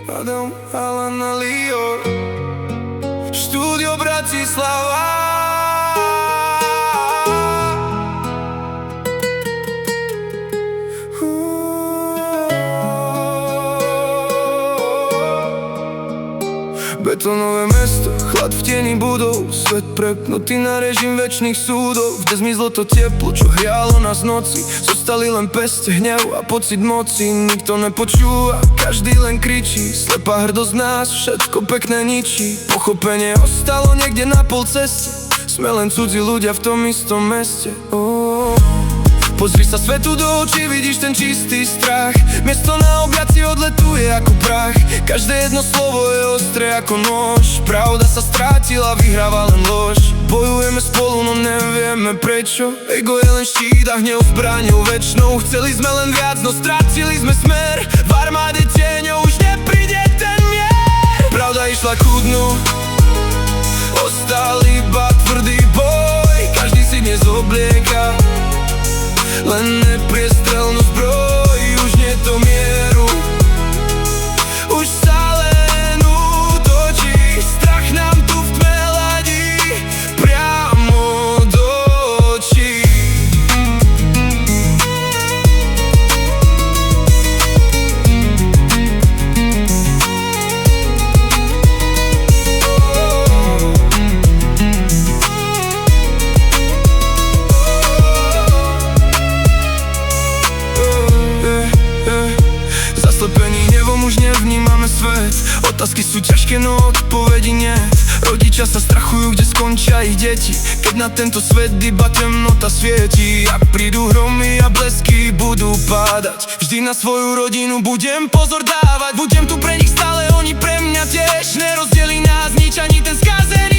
Adam, Alan a Lior, Štúdio Bratislava. Betónové mesto, chlad v tieni budov, svet prepnutý na režim večných súdov. Kde zmizlo to teplo, čo hrialo nás v noci? Zostali len peste, hnev a pocit moci. Nikto nepočúva, každý len kričí. Slepá hrdosť nás všetko pekné ničí. Pochopenie ostalo niekde na pol ceste. Sme len cudzí ľudia v tom istom meste. Pozri sa svetu do očí, vidíš ten čistý strach. Miesto na objaci odletuje ako prach. Každé jedno slovo je ostré ako nôž. Pravda sa strátila, vyhráva len lož. Bojujeme spolu, no nevieme prečo. Ego je len štít a hnev zbraňou večnou. Chceli sme len viac, no strátili sme smer. V armáde tieňou už nepríde ten mier. Pravda išla ku dnu, ostal iba tvrdý boj. Každý si dnes oblieka len nepriestrelnú zbroj. Už nie to mieru, už sa len útočí. Strach nám tu v tme hladí priamo do očí. Zaslepení nevom už nevnímame svet. Otázky sú ťažké, no odpovedi nie. Rodičia sa strachujú, kde skončia ich deti. Keď na tento svet iba temnota svieti. Ak prídu hromy a blesky budú pádať, vždy na svoju rodinu budem pozor dávať. Budem tu pre nich stále, oni pre mňa tiež. Nerozdelí nás nič, ani ten skazený